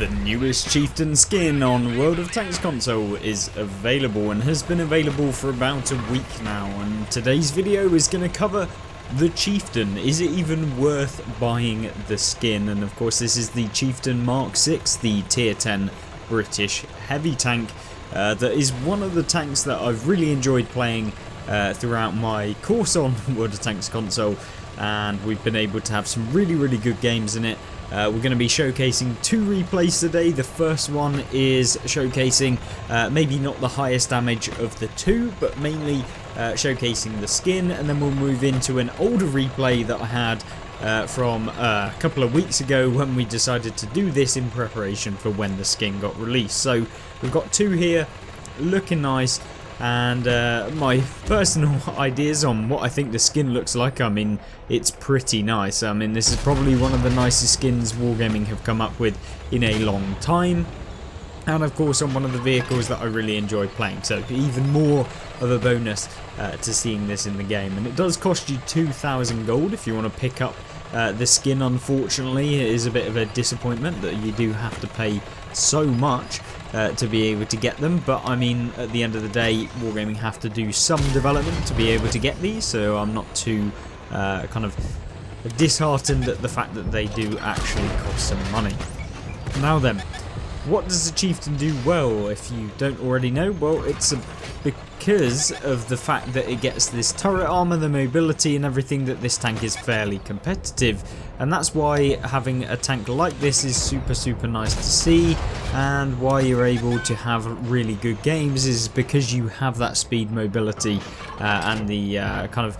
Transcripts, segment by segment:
The newest chieftain skin on World of Tanks console is available and has been available for about a week now, and today's video is going to cover the chieftain. Is it even worth buying the skin? And of course this is the Chieftain Mark 6, the tier 10 British heavy tank that is one of the tanks that I've really enjoyed playing throughout my course on World of Tanks console, and we've been able to have some really good games in it. We're going to be showcasing two replays today. The first one is showcasing maybe not the highest damage of the two, but mainly showcasing the skin, and then we'll move into an older replay that I had from a couple of weeks ago when we decided to do this in preparation for when the skin got released. So we've got two here looking nice, and my personal ideas on what I think the skin looks like. I mean, it's pretty nice. I mean, this is probably one of the nicest skins Wargaming have come up with in a long time, and of course on one of the vehicles that I really enjoy playing, so even more of a bonus to seeing this in the game. And it does cost you 2,000 gold if you want to pick up the skin. Unfortunately, it is a bit of a disappointment that you do have to pay so much to be able to get them, but I mean, at the end of the day, Wargaming have to do some development to be able to get these, so I'm not too kind of disheartened at the fact that they do actually cost some money. Now then, what does the chieftain do well? If you don't already know, well, it's because of the fact that it gets this turret armor, the mobility and everything, that this tank is fairly competitive, and that's why having a tank like this is super nice to see, and why you're able to have really good games is because you have that speed, mobility and the kind of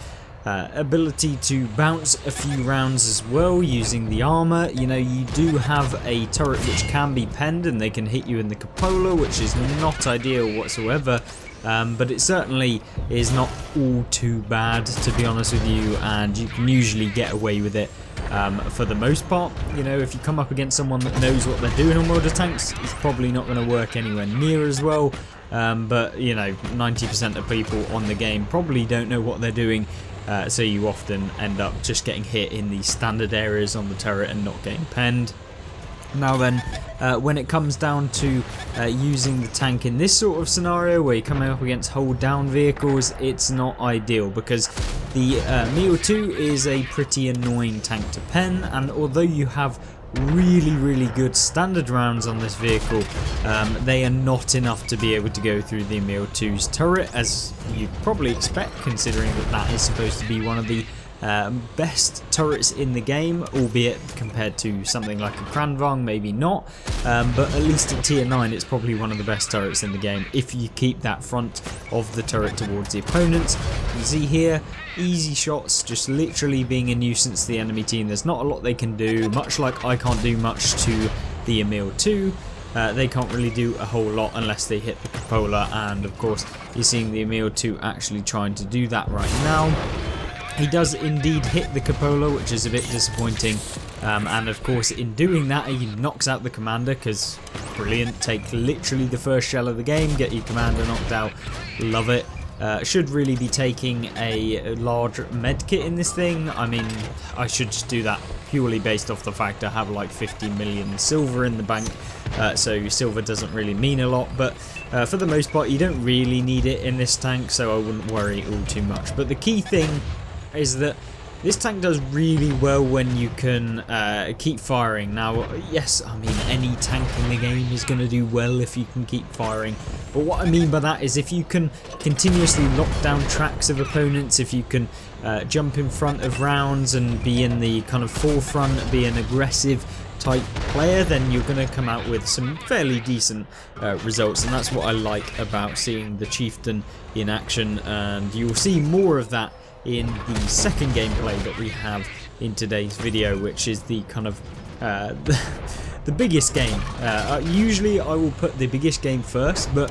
ability to bounce a few rounds as well using the armor. You know, you do have a turret which can be penned and they can hit you in the cupola, which is not ideal whatsoever, but it certainly is not all too bad, to be honest with you, and you can usually get away with it for the most part. You know, if you come up against someone that knows what they're doing on World of Tanks, it's probably not going to work anywhere near as well, but you know, 90% of people on the game probably don't know what they're doing. So you often end up just getting hit in the standard areas on the turret and not getting penned. Now then, when it comes down to using the tank in this sort of scenario where you're coming up against hold down vehicles, it's not ideal because the MEO2 is a pretty annoying tank to pen, and although you have really good standard rounds on this vehicle, they are not enough to be able to go through the MEO2's turret, as you'd probably expect, considering that that is supposed to be one of the best turrets in the game, albeit compared to something like a Kranvang, maybe not, but at least at tier 9 it's probably one of the best turrets in the game if you keep that front of the turret towards the opponents. You can see here, easy shots, just literally being a nuisance to the enemy team. There's not a lot they can do, much like I can't do much to the Emil 2. They can't really do a whole lot unless they hit the cupola, and of course you're seeing the Emil 2 actually trying to do that right now. He does indeed hit the cupola, which is a bit disappointing, and of course in doing that he knocks out the commander, because brilliant, take literally the first shell of the game, get your commander knocked out, love it. Should really be taking a large medkit in this thing. I mean, I should just do that purely based off the fact I have like 50 million silver in the bank, so silver doesn't really mean a lot, but for the most part you don't really need it in this tank, so I wouldn't worry all too much. But the key thing is that this tank does really well when you can keep firing. Now, yes, I mean, any tank in the game is going to do well if you can keep firing, but what I mean by that is if you can continuously lock down tracks of opponents, if you can jump in front of rounds and be in the kind of forefront, be an aggressive type player, then you're going to come out with some fairly decent results, and that's what I like about seeing the chieftain in action, and you'll see more of that in the second gameplay that we have in today's video, which is the kind of the biggest game. Usually I will put the biggest game first, but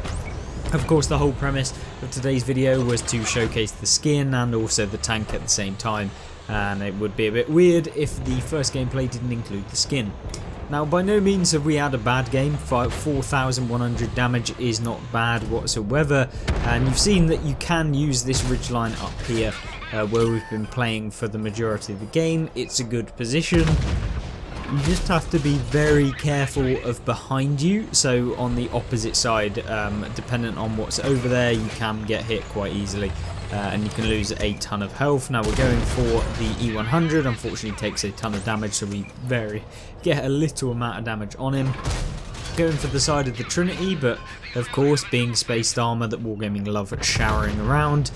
of course the whole premise of today's video was to showcase the skin and also the tank at the same time, and it would be a bit weird if the first gameplay didn't include the skin. Now, by no means have we had a bad game. 4,100 damage is not bad whatsoever, and you've seen that you can use this ridgeline up here where we've been playing for the majority of the game. It's a good position. You just have to be very careful of behind you, so on the opposite side, dependent on what's over there, you can get hit quite easily. And you can lose a ton of health. Now we're going for the E100, unfortunately takes a ton of damage, so we get a little amount of damage on him. Going for the side of the Trinity, but of course, being spaced armor that Wargaming love showering around,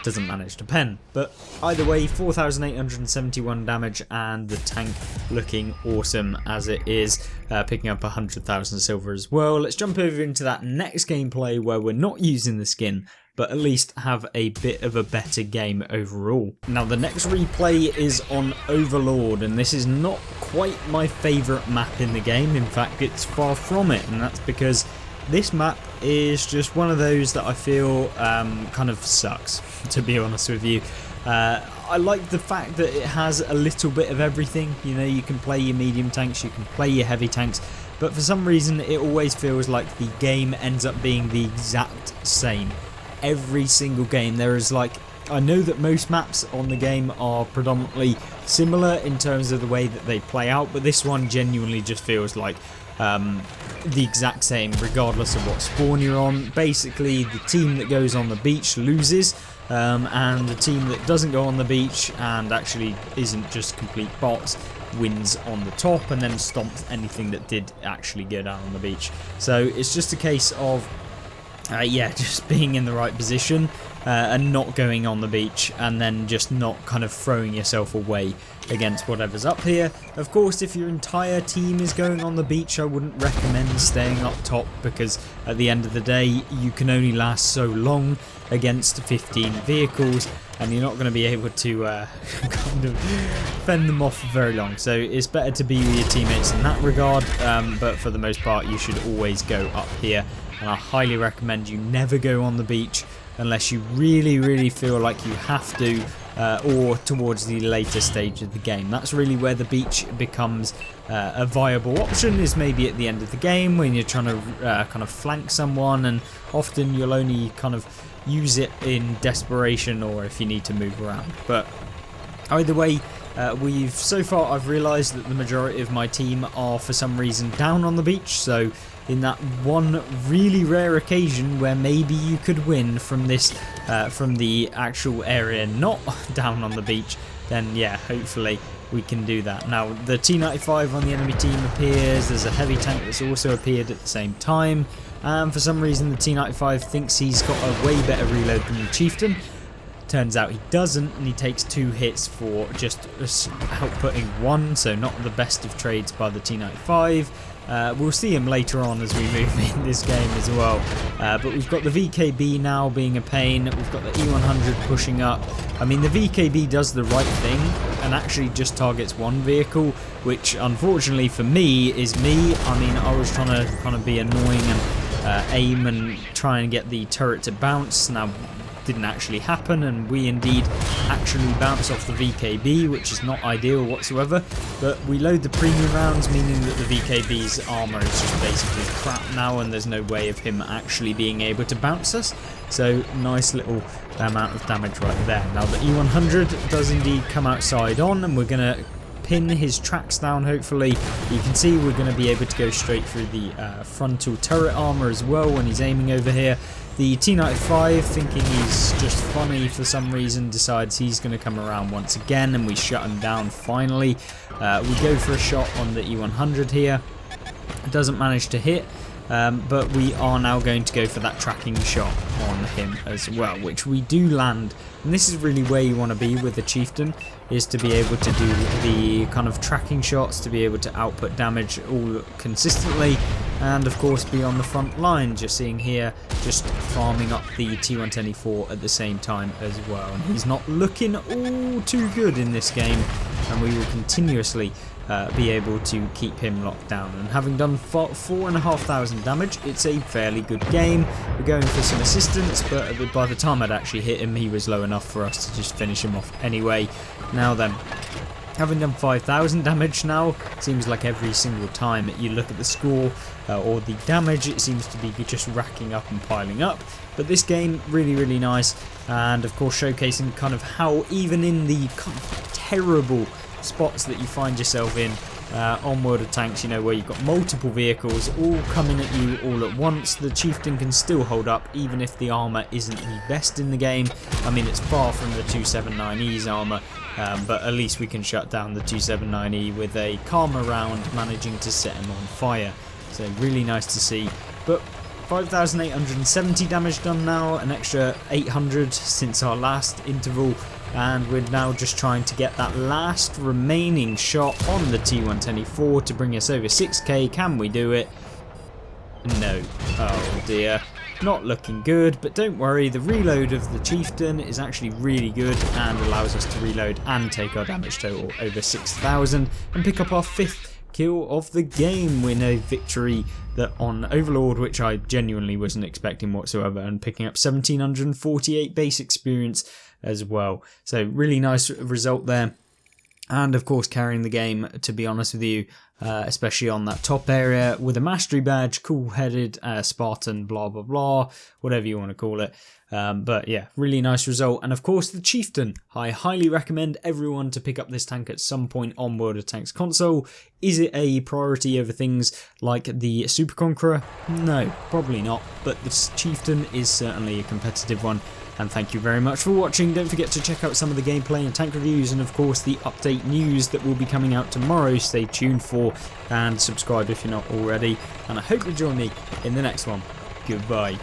doesn't manage to pen. But either way, 4,871 damage, and the tank looking awesome as it is, picking up 100,000 silver as well. Let's jump over into that next gameplay where we're not using the skin, but at least have a bit of a better game overall. Now the next replay is on Overlord, and this is not quite my favourite map in the game. In fact, it's far from it, and that's because this map is just one of those that I feel kind of sucks, to be honest with you. I like the fact that it has a little bit of everything. You know, you can play your medium tanks, you can play your heavy tanks, but for some reason it always feels like the game ends up being the exact same. Every single game there is like, I know that most maps on the game are predominantly similar in terms of the way that they play out, but this one genuinely just feels like the exact same regardless of what spawn you're on. Basically the team that goes on the beach loses, and the team that doesn't go on the beach and actually isn't just complete bots wins on the top, and then stomps anything that did actually go down on the beach. So it's just a case of yeah, just being in the right position and not going on the beach, and then just not kind of throwing yourself away against whatever's up here. Of course, if your entire team is going on the beach, I wouldn't recommend staying up top, because at the end of the day you can only last so long against 15 vehicles, and you're not going to be able to kind of fend them off for very long. So it's better to be with your teammates in that regard, but for the most part you should always go up here, and I highly recommend you never go on the beach unless you really feel like you have to, or towards the later stage of the game. That's really where the beach becomes a viable option, is maybe at the end of the game when you're trying to kind of flank someone, and often you'll only kind of use it in desperation or if you need to move around. But either way, so far I've realised that the majority of my team are for some reason down on the beach, so in that one really rare occasion where maybe you could win from this, from the actual area not down on the beach, then yeah, hopefully we can do that. Now the T95 on the enemy team appears, there's a heavy tank that's also appeared at the same time, and for some reason the T95 thinks he's got a way better reload than the chieftain. Turns out he doesn't, and he takes 2 hits for just outputting 1, so not the best of trades by the T95. We'll see him later on as we move in this game as well. But we've got the VKB now being a pain. We've got the E100 pushing up. I mean, the VKB does the right thing and actually just targets one vehicle, which unfortunately for me is me. I mean, I was trying to kind of be annoying and aim and try and get the turret to bounce. Now, didn't actually happen, and we indeed actually bounce off the VKB, which is not ideal whatsoever. But we load the premium rounds, meaning that the VKB's armor is just basically crap now, and there's no way of him actually being able to bounce us. So nice little amount of damage right there. Now the E100 does indeed come outside on, and we're gonna pin his tracks down. Hopefully you can see we're going to be able to go straight through the frontal turret armor as well when he's aiming over here. The T95, thinking he's just funny for some reason, decides he's going to come around once again, and we shut him down finally. We go for a shot on the E100 here. It doesn't manage to hit, but we are now going to go for that tracking shot on him as well, which we do land. And this is really where you want to be with the chieftain, is to be able to do the kind of tracking shots, to be able to output damage all consistently, and of course be on the front line. Just seeing here, just farming up the T124 at the same time as well. And he's not looking all too good in this game, and we will continuously be able to keep him locked down. And having done 4,500 damage, it's a fairly good game. We're going for some assistance, but by the time I'd actually hit him, he was low enough for us to just finish him off anyway. Now then, having done 5,000 damage now, seems like every single time you look at the score or the damage, it seems to be just racking up and piling up. But this game, really nice, and of course showcasing kind of how even in the kind of terrible spots that you find yourself in, on World of Tanks, you know, where you've got multiple vehicles all coming at you all at once. The chieftain can still hold up even if the armour isn't the best in the game. I mean, it's far from the 279E's armour, but at least we can shut down the 279E with a calmer round, managing to set him on fire. So really nice to see. But 5,870 damage done now, an extra 800 since our last interval, and we're now just trying to get that last remaining shot on the T124 to bring us over 6k. Can we do it? No. Oh dear. Not looking good, but don't worry, the reload of the chieftain is actually really good and allows us to reload and take our damage total over 6,000 and pick up our 5th kill of the game. Win a victory that on Overlord, which I genuinely wasn't expecting whatsoever, and picking up 1,748 base experience as well. So really nice result there. And of course carrying the game, to be honest with you, especially on that top area with a mastery badge, cool-headed Spartan, blah blah blah, whatever you want to call it. But yeah, really nice result. And of course the chieftain, I highly recommend everyone to pick up this tank at some point on World of Tanks console. Is it a priority over things like the Super Conqueror? No, probably not, but the chieftain is certainly a competitive one. And thank you very much for watching. Don't forget to check out some of the gameplay and tank reviews, and of course the update news that will be coming out tomorrow. Stay tuned for, and subscribe if you're not already. And I hope you join me in the next one. Goodbye.